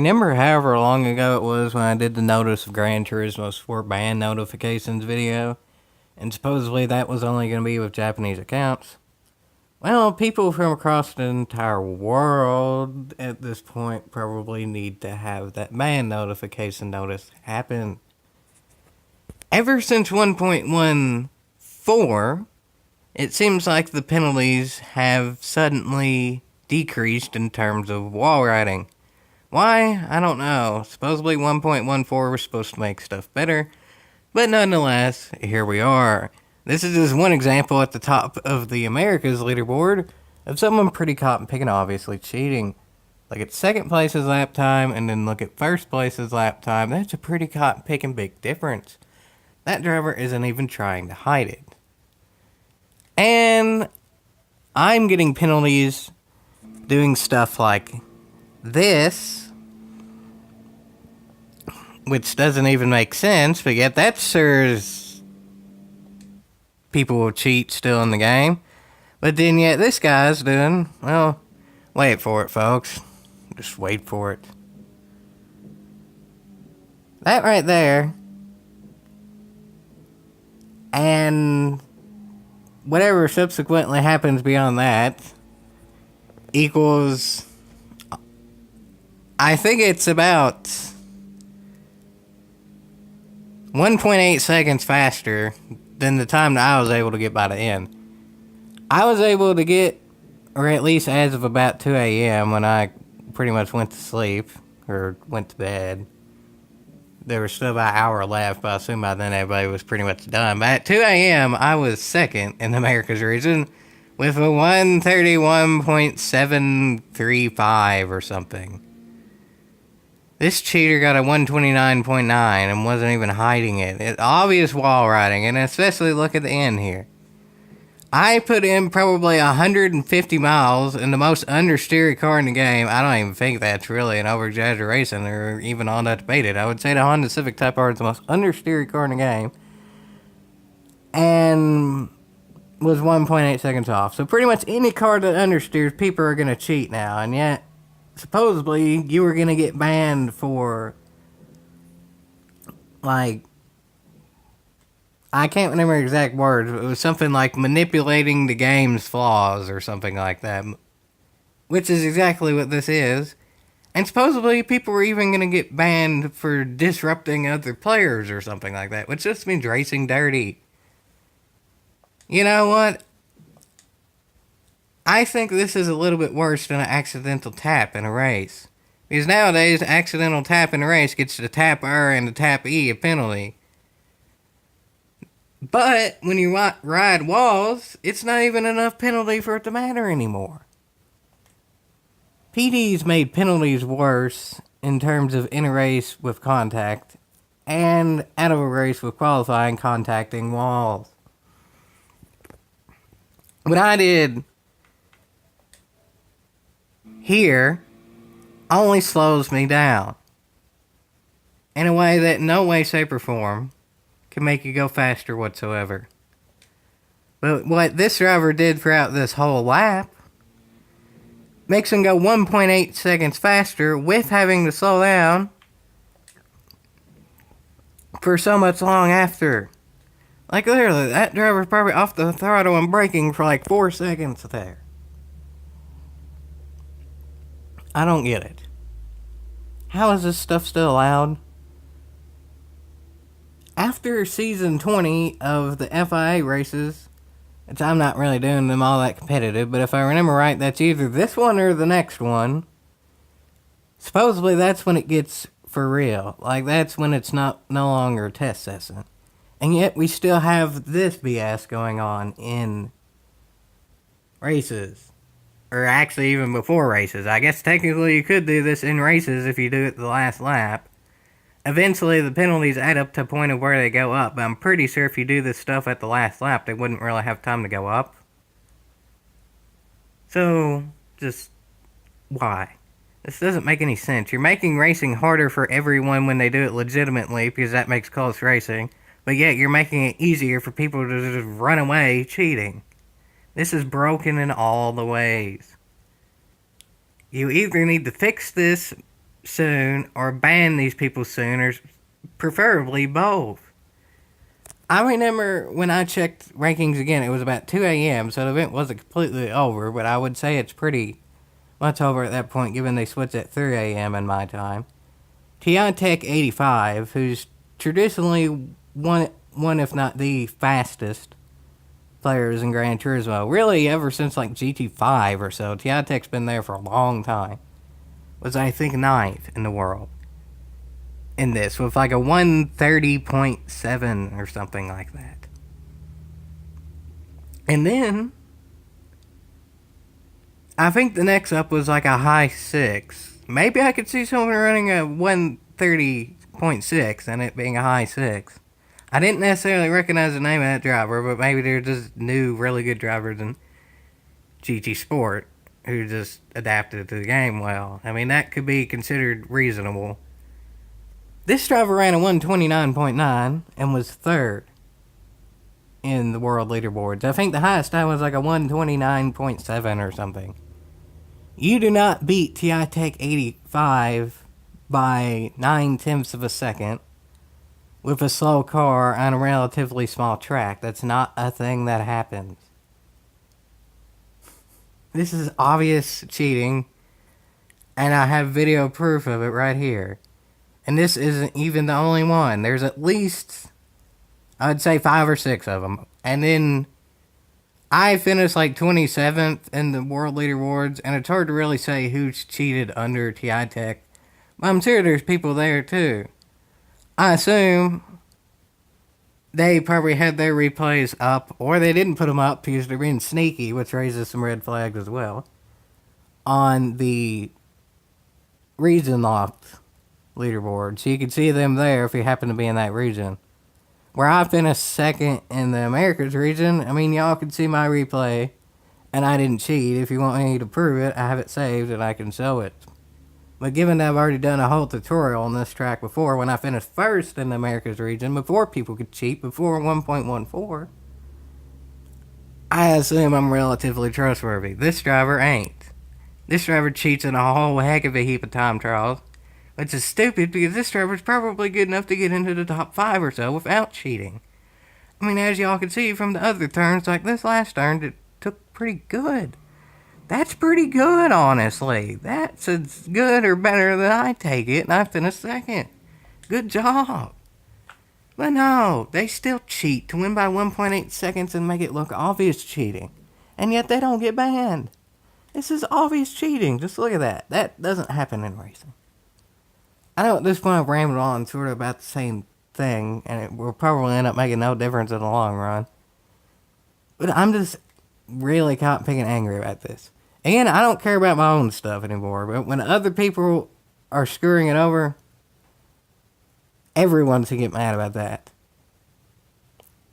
Remember however long ago it was when I did the Notice of Gran Turismo Sport ban notifications video? And supposedly that was only going to be with Japanese accounts? Well, people from across the entire world at this point probably need to have that ban notification notice happen. Ever since 1.14, it seems like the penalties have suddenly decreased in terms of wall riding. Why? I don't know. Supposedly 1.14 was supposed to make stuff better, but nonetheless, here we are. This is just one example at the top of the Americas leaderboard of someone pretty caught and picking, obviously cheating. Look at second place's lap time, and then look at first place's lap time. That's a pretty caught and picking big difference. That driver isn't even trying to hide it. And I'm getting penalties doing stuff like this, which doesn't even make sense, but yet that serves people will cheat still in the game. But then yet this guy's doing, well, wait for it, folks. Just wait for it. That right there, and whatever subsequently happens beyond that, equals, I think it's about 1.8 seconds faster than the time that I was able to get by the end. I was able to get, or at least as of about 2 a.m. when I pretty much went to sleep, or went to bed. There was still about an hour left, but I assume by then everybody was pretty much done. But at 2 a.m., I was second in the Americas region with a 131.735 or something. This cheater got a 129.9 and wasn't even hiding it. It's obvious wall riding, and especially look at the end here. I put in probably 150 miles in the most understeery car in the game. I don't even think that's really an over-exaggeration or even all that debated. I would say the Honda Civic Type R is the most understeery car in the game. And was 1.8 seconds off. So pretty much any car that understeers, people are going to cheat now. And yet, supposedly, you were going to get banned for, like, I can't remember exact words, but it was something like manipulating the game's flaws or something like that. Which is exactly what this is. And supposedly people were even going to get banned for disrupting other players or something like that. Which just means racing dirty. You know what? I think this is a little bit worse than an accidental tap in a race. Because nowadays, accidental tap in a race gets the tap R and the tap E a penalty. But when you ride walls, it's not even enough penalty for it to matter anymore. PD's made penalties worse in terms of in a race with contact and out of a race with qualifying contacting walls. What I did here only slows me down in a way that in no way, shape, or form can make you go faster whatsoever. But what this driver did throughout this whole lap makes him go 1.8 seconds faster with having to slow down for so much long after. Like literally, that driver's probably off the throttle and braking for like 4 seconds there. I don't get it. How is this stuff still allowed? After season 20 of the FIA races, which I'm not really doing them all that competitive, but if I remember right, that's either this one or the next one. Supposedly that's when it gets for real. Like that's when it's no longer a test session. And yet we still have this BS going on in races. Or actually even before races. I guess technically you could do this in races if you do it the last lap. Eventually, the penalties add up to a point of where they go up, but I'm pretty sure if you do this stuff at the last lap, they wouldn't really have time to go up. So, just, why? This doesn't make any sense. You're making racing harder for everyone when they do it legitimately, because that makes close racing, but yet you're making it easier for people to just run away cheating. This is broken in all the ways. You either need to fix this soon or ban these people soon, or preferably both. I remember when I checked rankings again, it was about 2 a.m., so the event wasn't completely over, but I would say it's pretty much over at that point, given they switched at 3 a.m. in my time. Tech 85, who's traditionally one if not the fastest players in Gran Turismo, really ever since like GT5 or so. Tech's been there for a long time. Was I think ninth in the world in this with like a 130.7 or something like that. And then I think the next up was like a high 6. Maybe I could see someone running a 130.6 and it being a high 6. I didn't necessarily recognize the name of that driver, but maybe they're just new, really good drivers in GT Sport who just adapted to the game well. I mean, that could be considered reasonable. This driver ran a 129.9 and was third in the world leaderboards. I think the highest time was like a 129.7 or something. You do not beat Tech 85 by 9/10 of a second with a slow car on a relatively small track. That's not a thing that happens. This is obvious cheating, and I have video proof of it right here. And this isn't even the only one. There's at least, I'd say 5 or 6 of them. And then I finished like 27th in the world leaderboards, and it's hard to really say who's cheated under Tech. But I'm sure there's people there too. I assume they probably had their replays up, or they didn't put them up because they're being sneaky, which raises some red flags as well, on the region locked leaderboard. So you can see them there if you happen to be in that region. Where I finished second in the Americas region, I mean, y'all can see my replay, and I didn't cheat. If you want me to prove it, I have it saved and I can show it. But given that I've already done a whole tutorial on this track before, when I finished first in the Americas region, before people could cheat, before 1.14, I assume I'm relatively trustworthy. This driver ain't. This driver cheats in a whole heck of a heap of time trials, which is stupid because this driver's probably good enough to get into the top 5 or so without cheating. I mean, as y'all can see from the other turns, like this last turn, it took pretty good. That's pretty good, honestly. That's as good or better than I take it, and I finished second. Good job. But no, they still cheat to win by 1.8 seconds and make it look obvious cheating. And yet they don't get banned. This is obvious cheating. Just look at that. That doesn't happen in racing. I know at this point I've rambled on sort of about the same thing, and it will probably end up making no difference in the long run. But I'm just really caught picking angry about this. Again, I don't care about my own stuff anymore, but when other people are screwing it over, everyone should get mad about that.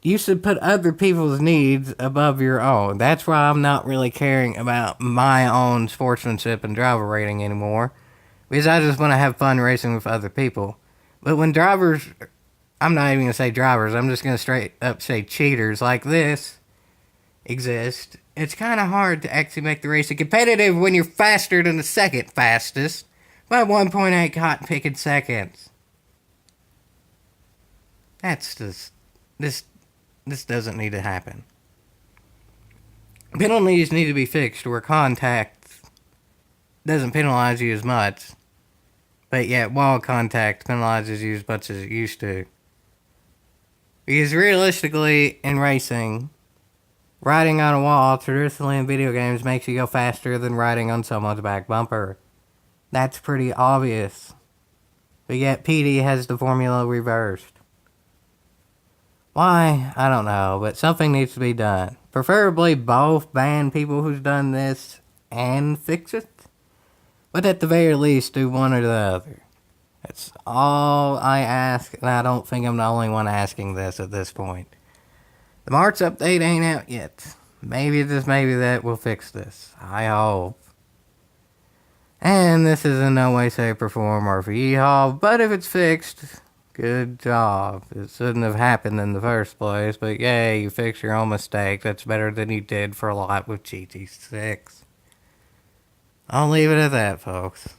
You should put other people's needs above your own. That's why I'm not really caring about my own sportsmanship and driver rating anymore, because I just want to have fun racing with other people. But when drivers, I'm not even going to say drivers, I'm just going to straight up say cheaters like this exist, it's kind of hard to actually make the racing competitive when you're faster than the second fastest by 1.8 cotton picking seconds. That's just, this doesn't need to happen. Penalties need to be fixed where contact doesn't penalize you as much, but yet wall contact penalizes you as much as it used to. Because realistically, in racing, riding on a wall, traditionally in video games, makes you go faster than riding on someone's back bumper. That's pretty obvious. But yet PD has the formula reversed. Why? I don't know, but something needs to be done. Preferably both ban people who's done this and fix it. But at the very least, do one or the other. That's all I ask, and I don't think I'm the only one asking this at this point. The March update ain't out yet. Maybe that will fix this. I hope. And this is in no way, shape, or form or for yeehaw, but if it's fixed, good job. It shouldn't have happened in the first place, but yay, you fixed your own mistake. That's better than you did for a lot with GT6. I'll leave it at that, folks.